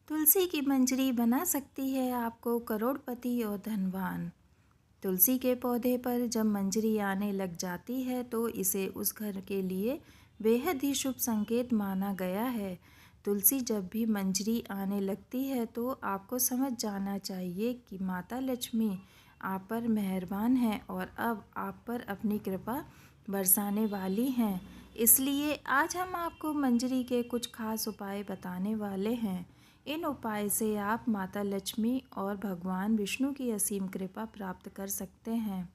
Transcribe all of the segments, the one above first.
तुलसी की मंजरी बना सकती है आपको करोड़पति और धनवान। तुलसी के पौधे पर जब मंजरी आने लग जाती है तो इसे उस घर के लिए बेहद ही शुभ संकेत माना गया है। तुलसी जब भी मंजरी आने लगती है तो आपको समझ जाना चाहिए कि माता लक्ष्मी आप पर मेहरबान हैं और अब आप पर अपनी कृपा बरसाने वाली हैं। इसलिए आज हम आपको मंजरी के कुछ खास उपाय बताने वाले हैं। इन उपाय से आप माता लक्ष्मी और भगवान विष्णु की असीम कृपा प्राप्त कर सकते हैं।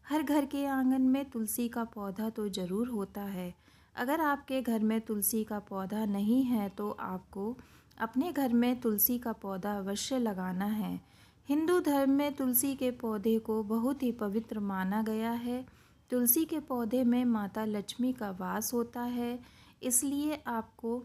हर घर के आंगन में तुलसी का पौधा तो ज़रूर होता है। अगर आपके घर में तुलसी का पौधा नहीं है तो आपको अपने घर में तुलसी का पौधा अवश्य लगाना है। हिंदू धर्म में तुलसी के पौधे को बहुत ही पवित्र माना गया है। तुलसी के पौधे में माता लक्ष्मी का वास होता है, इसलिए आपको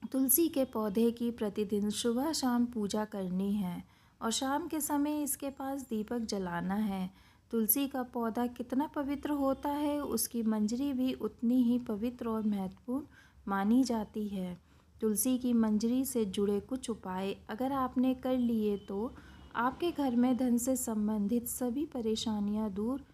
तुलसी के पौधे की प्रतिदिन सुबह शाम पूजा करनी है और शाम के समय इसके पास दीपक जलाना है। तुलसी का पौधा कितना पवित्र होता है, उसकी मंजरी भी उतनी ही पवित्र और महत्वपूर्ण मानी जाती है। तुलसी की मंजरी से जुड़े कुछ उपाय अगर आपने कर लिए तो आपके घर में धन से संबंधित सभी परेशानियां दूर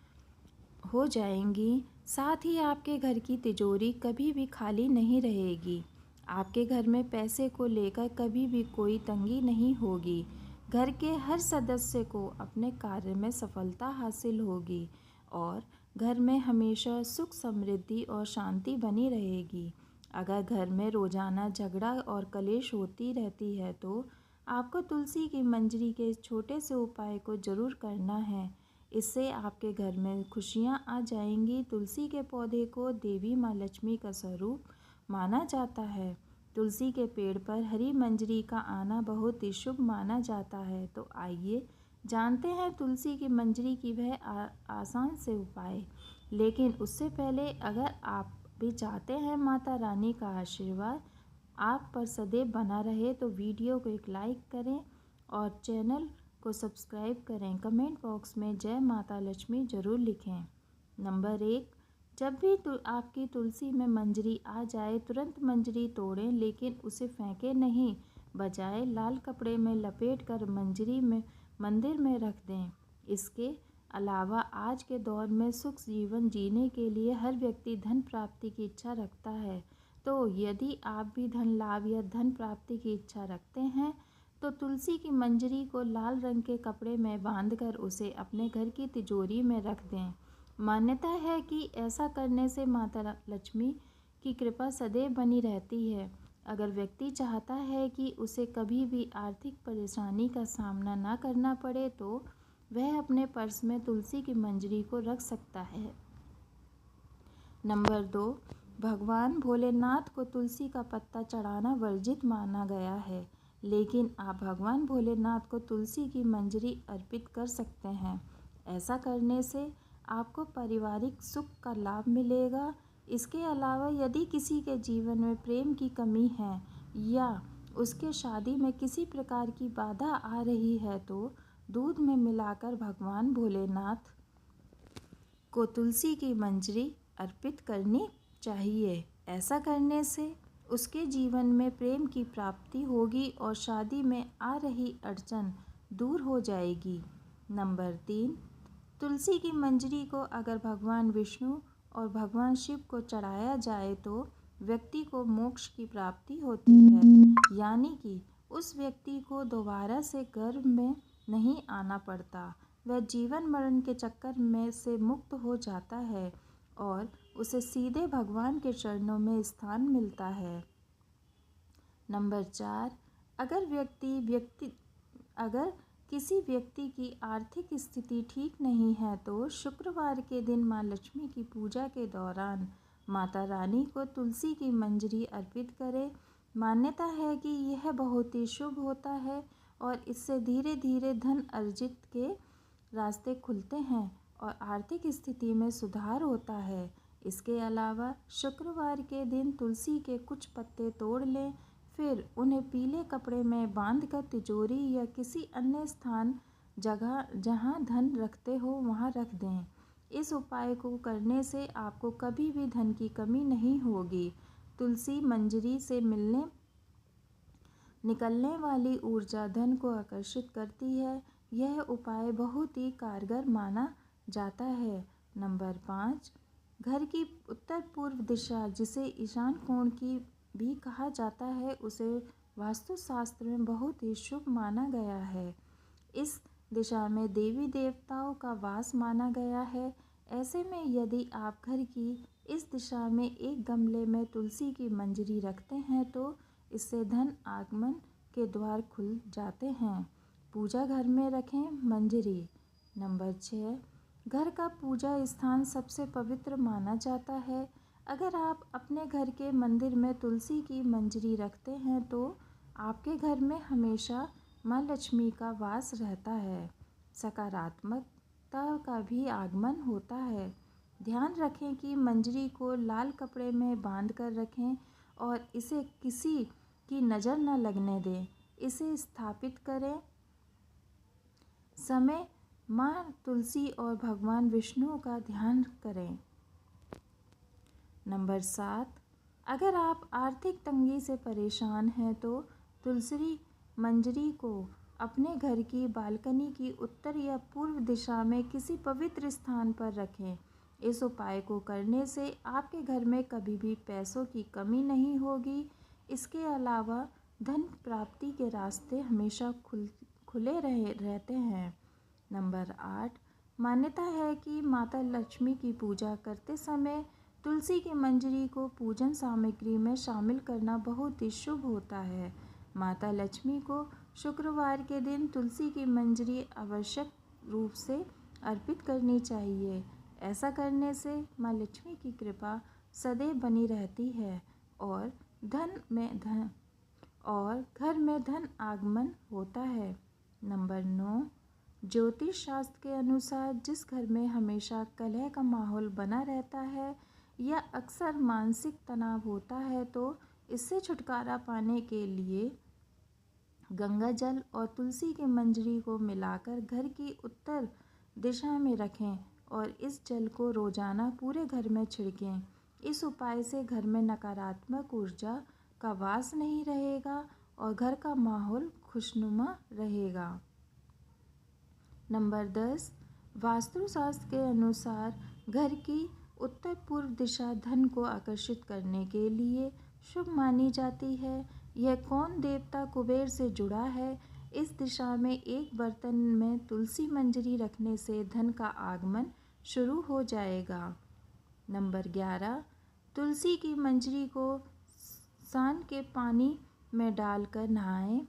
हो जाएंगी। साथ ही आपके घर की तिजोरी कभी भी खाली नहीं रहेगी। आपके घर में पैसे को लेकर कभी भी कोई तंगी नहीं होगी। घर के हर सदस्य को अपने कार्य में सफलता हासिल होगी और घर में हमेशा सुख समृद्धि और शांति बनी रहेगी। अगर घर में रोजाना झगड़ा और कलेश होती रहती है तो आपको तुलसी की मंजरी के छोटे से उपाय को जरूर करना है। इससे आपके घर में खुशियाँ आ जाएंगी। तुलसी के पौधे को देवी माँ लक्ष्मी का स्वरूप माना जाता है। तुलसी के पेड़ पर हरी मंजरी का आना बहुत ही शुभ माना जाता है। तो आइए जानते हैं तुलसी की मंजरी की वह आसान से उपाय। लेकिन उससे पहले अगर आप भी चाहते हैं माता रानी का आशीर्वाद आप पर सदैव बना रहे तो वीडियो को एक लाइक करें और चैनल को सब्सक्राइब करें। कमेंट बॉक्स में जय माता लक्ष्मी ज़रूर लिखें। नंबर 1, जब भी आपकी तुलसी में मंजरी आ जाए तुरंत मंजरी तोड़ें, लेकिन उसे फेंकें नहीं, बजाय लाल कपड़े में लपेट कर मंजरी में मंदिर में रख दें। इसके अलावा आज के दौर में सुख जीवन जीने के लिए हर व्यक्ति धन प्राप्ति की इच्छा रखता है। तो यदि आप भी धन लाभ या धन प्राप्ति की इच्छा रखते हैं तो तुलसी की मंजरी को लाल रंग के कपड़े में बांधकर उसे अपने घर की तिजोरी में रख दें। मान्यता है कि ऐसा करने से माता लक्ष्मी की कृपा सदैव बनी रहती है। अगर व्यक्ति चाहता है कि उसे कभी भी आर्थिक परेशानी का सामना ना करना पड़े तो वह अपने पर्स में तुलसी की मंजरी को रख सकता है। नंबर 2, भगवान भोलेनाथ को तुलसी का पत्ता चढ़ाना वर्जित माना गया है, लेकिन आप भगवान भोलेनाथ को तुलसी की मंजरी अर्पित कर सकते हैं। ऐसा करने से आपको पारिवारिक सुख का लाभ मिलेगा। इसके अलावा यदि किसी के जीवन में प्रेम की कमी है या उसके शादी में किसी प्रकार की बाधा आ रही है तो दूध में मिलाकर भगवान भोलेनाथ को तुलसी की मंजरी अर्पित करनी चाहिए। ऐसा करने से उसके जीवन में प्रेम की प्राप्ति होगी और शादी में आ रही अड़चन दूर हो जाएगी। नंबर 3, तुलसी की मंजरी को अगर भगवान विष्णु और भगवान शिव को चढ़ाया जाए तो व्यक्ति को मोक्ष की प्राप्ति होती है, यानी कि उस व्यक्ति को दोबारा से गर्भ में नहीं आना पड़ता। वह जीवन मरण के चक्कर में से मुक्त हो जाता है और उसे सीधे भगवान के चरणों में स्थान मिलता है। नंबर 4, अगर किसी व्यक्ति की आर्थिक स्थिति ठीक नहीं है तो शुक्रवार के दिन माँ लक्ष्मी की पूजा के दौरान माता रानी को तुलसी की मंजरी अर्पित करें। मान्यता है कि यह बहुत ही शुभ होता है और इससे धीरे धीरे धन अर्जित के रास्ते खुलते हैं और आर्थिक स्थिति में सुधार होता है। इसके अलावा शुक्रवार के दिन तुलसी के कुछ पत्ते तोड़ लें, फिर उन्हें पीले कपड़े में बांधकर तिजोरी या किसी अन्य स्थान जगह जहां धन रखते हो वहां रख दें। इस उपाय को करने से आपको कभी भी धन की कमी नहीं होगी। तुलसी मंजरी से मिलने निकलने वाली ऊर्जा धन को आकर्षित करती है। यह उपाय बहुत ही कारगर माना जाता है। नंबर 5, घर की उत्तर पूर्व दिशा, जिसे ईशान कोण की भी कहा जाता है, उसे वास्तुशास्त्र में बहुत ही शुभ माना गया है। इस दिशा में देवी देवताओं का वास माना गया है। ऐसे में यदि आप घर की इस दिशा में एक गमले में तुलसी की मंजरी रखते हैं तो इससे धन आगमन के द्वार खुल जाते हैं। पूजा घर में रखें मंजरी। नंबर 6, घर का पूजा स्थान सबसे पवित्र माना जाता है। अगर आप अपने घर के मंदिर में तुलसी की मंजरी रखते हैं तो आपके घर में हमेशा माँ लक्ष्मी का वास रहता है, सकारात्मकता का भी आगमन होता है। ध्यान रखें कि मंजरी को लाल कपड़े में बांध कर रखें और इसे किसी की नज़र न लगने दें। इसे स्थापित करें समय माँ तुलसी और भगवान विष्णु का ध्यान करें। नंबर 7, अगर आप आर्थिक तंगी से परेशान हैं तो तुलसी मंजरी को अपने घर की बालकनी की उत्तर या पूर्व दिशा में किसी पवित्र स्थान पर रखें। इस उपाय को करने से आपके घर में कभी भी पैसों की कमी नहीं होगी। इसके अलावा धन प्राप्ति के रास्ते हमेशा खुले रहते हैं। नंबर 8, मान्यता है कि माता लक्ष्मी की पूजा करते समय तुलसी की मंजरी को पूजन सामग्री में शामिल करना बहुत ही शुभ होता है। माता लक्ष्मी को शुक्रवार के दिन तुलसी की मंजरी आवश्यक रूप से अर्पित करनी चाहिए। ऐसा करने से माँ लक्ष्मी की कृपा सदैव बनी रहती है और घर में धन आगमन होता है। नंबर 9, ज्योतिष शास्त्र के अनुसार जिस घर में हमेशा कलह का माहौल बना रहता है या अक्सर मानसिक तनाव होता है तो इससे छुटकारा पाने के लिए गंगा जल और तुलसी की मंजरी को मिलाकर घर की उत्तर दिशा में रखें और इस जल को रोजाना पूरे घर में छिड़कें। इस उपाय से घर में नकारात्मक ऊर्जा का वास नहीं रहेगा और घर का माहौल खुशनुमा रहेगा। नंबर 10, वास्तुशास्त्र के अनुसार घर की उत्तर पूर्व दिशा धन को आकर्षित करने के लिए शुभ मानी जाती है। यह कौन देवता कुबेर से जुड़ा है। इस दिशा में एक बर्तन में तुलसी मंजरी रखने से धन का आगमन शुरू हो जाएगा। नंबर 11, तुलसी की मंजरी को स्नान के पानी में डालकर नहाएं।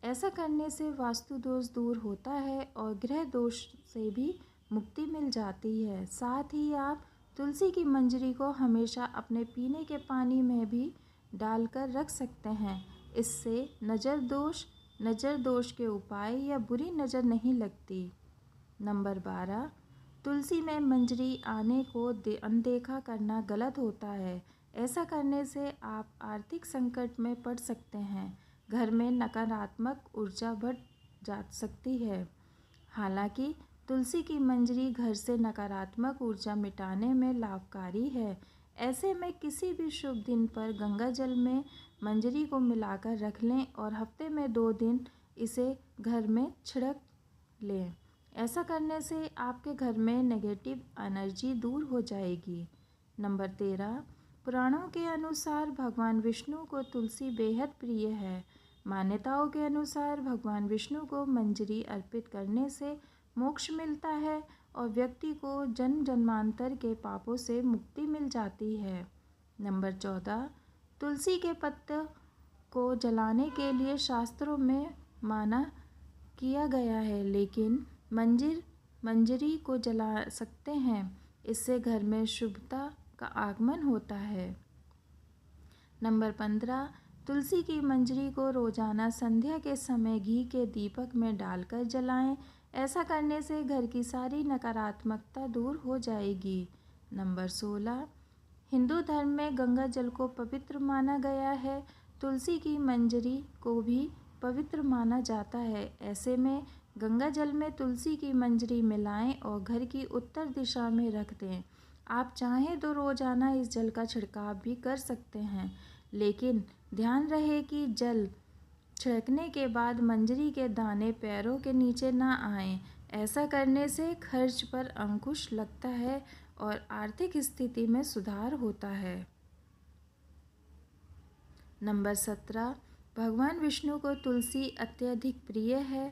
ऐसा करने से वास्तु दोष दूर होता है और ग्रह दोष से भी मुक्ति मिल जाती है। साथ ही आप तुलसी की मंजरी को हमेशा अपने पीने के पानी में भी डालकर रख सकते हैं। इससे नज़र दोष के उपाय या बुरी नज़र नहीं लगती। नंबर 12, तुलसी में मंजरी आने को अनदेखा करना गलत होता है। ऐसा करने से आप आर्थिक संकट में पड़ सकते हैं। घर में नकारात्मक ऊर्जा बढ़ जा सकती है। हालांकि तुलसी की मंजरी घर से नकारात्मक ऊर्जा मिटाने में लाभकारी है। ऐसे में किसी भी शुभ दिन पर गंगा जल में मंजरी को मिलाकर रख लें और हफ्ते में 2 दिन इसे घर में छिड़क लें। ऐसा करने से आपके घर में नेगेटिव एनर्जी दूर हो जाएगी। नंबर 13, पुराणों के अनुसार भगवान विष्णु को तुलसी बेहद प्रिय है। मान्यताओं के अनुसार भगवान विष्णु को मंजरी अर्पित करने से मोक्ष मिलता है और व्यक्ति को जन्म जन्मांतर के पापों से मुक्ति मिल जाती है। नंबर 14, तुलसी के पत्ते को जलाने के लिए शास्त्रों में माना किया गया है, लेकिन मंजरी को जला सकते हैं। इससे घर में शुभता का आगमन होता है। नंबर 15, तुलसी की मंजरी को रोजाना संध्या के समय घी के दीपक में डालकर जलाएं। ऐसा करने से घर की सारी नकारात्मकता दूर हो जाएगी। नंबर 16, हिंदू धर्म में गंगा जल को पवित्र माना गया है। तुलसी की मंजरी को भी पवित्र माना जाता है। ऐसे में गंगा जल में तुलसी की मंजरी मिलाएं और घर की उत्तर दिशा में रख दें। आप चाहें तो रोजाना इस जल का छिड़काव भी कर सकते हैं, लेकिन ध्यान रहे कि जल छिड़कने के बाद मंजरी के दाने पैरों के नीचे ना आएं। ऐसा करने से खर्च पर अंकुश लगता है और आर्थिक स्थिति में सुधार होता है। नंबर 17, भगवान विष्णु को तुलसी अत्यधिक प्रिय है।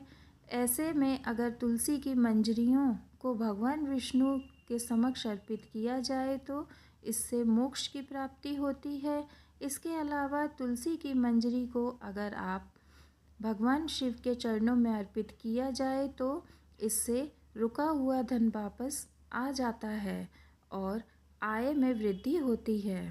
ऐसे में अगर तुलसी की मंजरियों को भगवान विष्णु के समक्ष अर्पित किया जाए तो इससे मोक्ष की प्राप्ति होती है। इसके अलावा तुलसी की मंजरी को अगर आप भगवान शिव के चरणों में अर्पित किया जाए तो इससे रुका हुआ धन वापस आ जाता है और आय में वृद्धि होती है।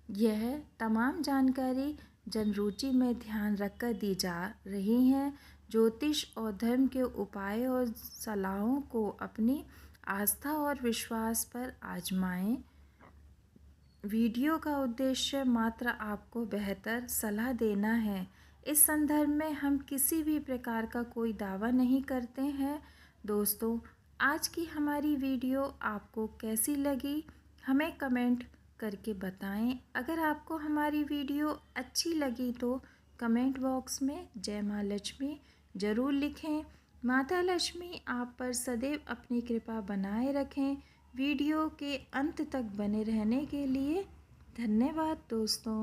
यह तमाम जानकारी जनरुचि में ध्यान रखकर दी जा रही हैं। ज्योतिष और धर्म के उपाय और सलाहों को अपनी आस्था और विश्वास पर आजमाएं। वीडियो का उद्देश्य मात्र आपको बेहतर सलाह देना है। इस संदर्भ में हम किसी भी प्रकार का कोई दावा नहीं करते हैं। दोस्तों, आज की हमारी वीडियो आपको कैसी लगी हमें कमेंट करके बताएं। अगर आपको हमारी वीडियो अच्छी लगी तो कमेंट बॉक्स में जय माँ लक्ष्मी ज़रूर लिखें। माता लक्ष्मी आप पर सदैव अपनी कृपा बनाए रखें। वीडियो के अंत तक बने रहने के लिए धन्यवाद दोस्तों।